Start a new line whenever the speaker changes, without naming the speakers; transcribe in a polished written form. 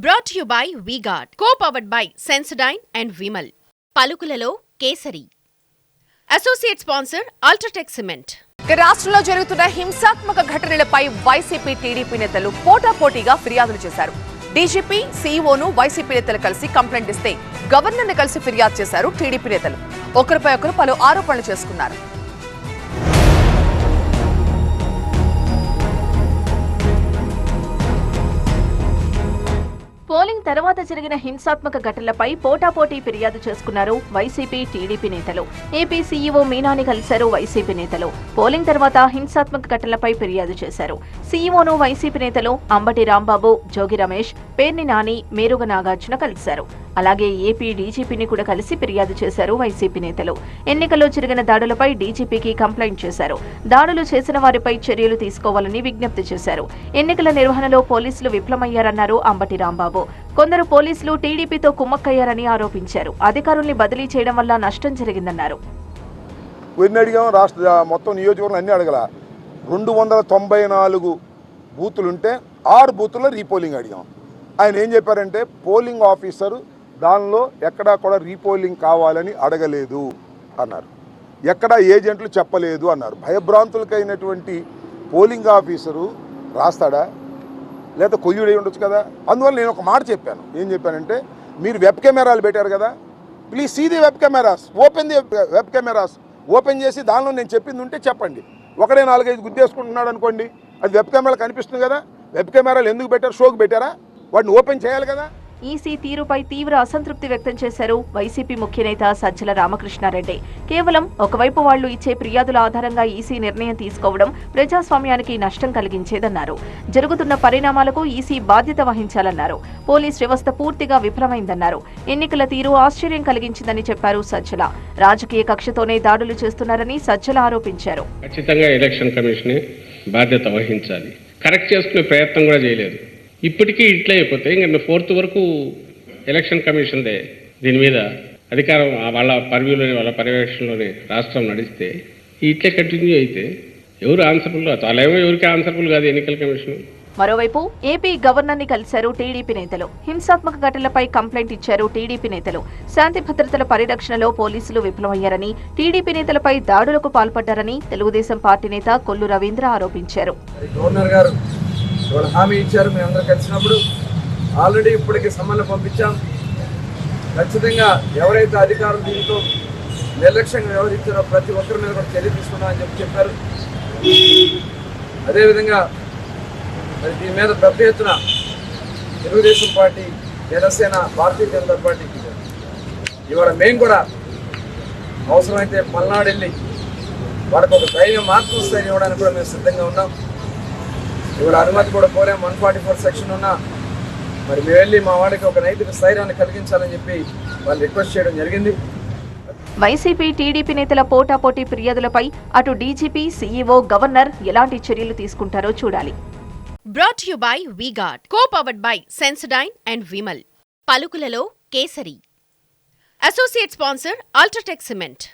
Brought to you by V-Guard, co-powered by Sensodyne and Vimal. పలుకులలో కేసరి. Associate sponsor UltraTech cement.
రాష్ట్రంలో జరుగుతున్న హింసాత్మక ఘటనలపై వైసీపీ టీడీపీ నేతలు పోటాపోటీగా ఫిర్యాదులు చేశారు. డీజీపీ సీఈఓను వైసీపీ నేతలు కలిసి కంప్లైంట్ ఇస్తే గవర్నర్ని కలిసి ఫిర్యాదు చేశారు టీడీపీ నేతలు. ఒకరిపై ఒకరు పలు ఆరోపణలు చేసుకున్నారు.
పోలింగ్ తర్వాత జరిగిన హింసాత్మక ఘటనలపై పోటాపోటీ ఫిర్యాదు చేసుకున్నారు వైసీపీ టీడీపీ నేతలు. ఏపీ సీఈఓ మీనాని కలిశారు వైసీపీ నేతలు. పోలింగ్ తర్వాత హింసాత్మక ఘటనలపై ఫిర్యాదు చేశారు. సీఈఓను వైసీపీ నేతలు అంబటి రాంబాబు, జోగి రమేష్, పేర్ని నాని, మేరుగ నాగార్జున కలిశారు. అలాగే ఏపీ డీజీపీని కూడా కలిసి ఫిర్యాదు చేశారు వైసీపీ నేతలు. ఎన్నికల్లో జరిగిన దాడులపై డీజీపీకి కంప్లైంట్ చేశారు. దాడులు చేసిన వారిపై చర్యలు తీసుకోవాలని విజ్ఞప్తి చేశారు. ఎన్నికల నిర్వహణలో పోలీసులు విఫలమయ్యారన్నారు అంబటి రాంబాబు. కొందరు పోలీసులు టీడీపీతో కుమ్మక్కయ్యారని ఆరోపించారు. అధికారుల్ని బదిలీ చేయడం వల్ల నష్టం జరిగిందన్నారు.
రాష్ట్ర మొత్తం నియోజకవర్గం అన్ని అడగల 294 బూతులుంటే 6 బూతుల్లో రీపోలింగ్ అడిగాం. ఆయన ఏం చెప్పారంటే పోలింగ్ ఆఫీసరు దానిలో ఎక్కడా కూడా రీపోలింగ్ కావాలని అడగలేదు అన్నారు. ఎక్కడా ఏజెంట్లు చెప్పలేదు అన్నారు. భయభ్రాంతులకైనటువంటి పోలింగ్ ఆఫీసరు రాస్తాడా, లేదా కొయ్యుడై ఉండొచ్చు కదా. అందువల్ల నేను ఒక మాట చెప్పాను. ఏం చెప్పానంటే, మీరు వెబ్ కెమెరాలు పెట్టారు కదా, please see the web cameras, open the web cameras, open చేసి దానిలో నేను చెప్పింది ఉంటే చెప్పండి. ఒకడే 4-5 గుద్దేసుకుంటున్నాడు అనుకోండి, అది వెబ్ కెమెరాలు కనిపిస్తుంది కదా. వెబ్ కెమెరాలు ఎందుకు పెట్టారు? షోకి పెట్టారా? వాటిని ఓపెన్ చేయాలి కదా.
ఈసీ తీరుపై తీవ్ర అసంతృప్తి వ్యక్తం చేశారు వైసీపీ ముఖ్యనేత సజ్జల రామకృష్ణారెడ్డి. కేవలం ఒకవైపు వాళ్లు ఇచ్చే ఫిర్యాదుల ఆధారంగా ఈసీ నిర్ణయం తీసుకోవడం ప్రజాస్వామ్యానికి నష్టం కలిగించేదన్నారు. జరుగుతున్న పరిణామాలకు ఈసీ బాధ్యత వహించాలన్నారు. పోలీస్ వ్యవస్థ పూర్తిగా విఫలమైందన్నారు. ఎన్నికల తీరు ఆశ్చర్యం కలిగించిందని చెప్పారు సజ్జల. రాజకీయ కక్షతోనే దాడులు చేస్తున్నారని సజ్జల ఆరోపించారు.
ఖచ్చితంగా ఎలక్షన్ కమిషన్ బాధ్యత వహించాలి. కరెక్ట్ చేసుకునే ప్రయత్నం కూడా చేయలేదు. ఇప్పటికీ ఇట్లా అయిపోతే ఇంకా 4th వరకు ఎలక్షన్ కమిషన్దే దీని మీద అధికారం వాళ్ళ పర్వ్యూలోని వాళ్ళ పర్యవేక్షణలోని రాష్ట్రం నడిస్తే ఇట్లే కంటిన్యూ అయితే ఎవరు ఆన్సరబుల్? వాళ్ళేమో ఎవరికి ఆన్సరబుల్ కాదు ఎన్నికల కమిషన్.
మరోవైపు ఏపీ గవర్నర్ని కలిశారు టీడీపీ నేతలు. హింసాత్మక ఘటనలపై కంప్లైంట్ ఇచ్చారు టీడీపీ నేతలు. శాంతి భద్రతల పరిరక్షణలో పోలీసులు విఫలమయ్యారని, టీడీపీ నేతలపై దాడులకు పాల్పడ్డారని తెలుగుదేశం పార్టీ నేత కొల్లు రవీంద్ర ఆరోపించారు.
హామీ ఇచ్చారు. మేము అందరూ కలిసినప్పుడు ఆల్రెడీ ఇప్పటికి సమన్లు పంపించాం. ఖచ్చితంగా ఎవరైతే అధికారులు దీంతో నిర్లక్ష్యంగా వ్యవహరించారో ప్రతి ఒక్కరి మీద కూడా చర్య తీసుకున్నామని చెప్పారు. అదేవిధంగా మరి దీని మీద పెద్ద ఎత్తున తెలుగుదేశం పార్టీ, జనసేన, భారతీయ జనతా పార్టీకి ఇవాళ మేము కూడా అవసరమైతే పల్నాడు వెళ్ళి వాళ్ళకు ఒక ధైర్యం ఆత్మస్థైర్యం ఇవ్వడానికి కూడా మేము సిద్ధంగా ఉన్నాం. ఇవాళ అనుమతి కూడా కోరాం. 144 సెక్షన్ ఉన్నా మరి మేము వెళ్ళి మా వాళ్ళకి ఒక నైతిక స్థైర్యాన్ని కలిగించాలని చెప్పి వాళ్ళు రిక్వెస్ట్ చేయడం జరిగింది.
వైసీపీ టీడీపీ నేతల పోటాపోటీ ఫిర్యాదులపై అటు డీజీపీ, సీఈఓ, గవర్నర్ ఎలాంటి చర్యలు తీసుకుంటారో చూడాలి.
Brought to you by V-Guard, co-powered by Sensodyne and Vimal. పలుకులలో కేసరి. Associate sponsor UltraTech cement.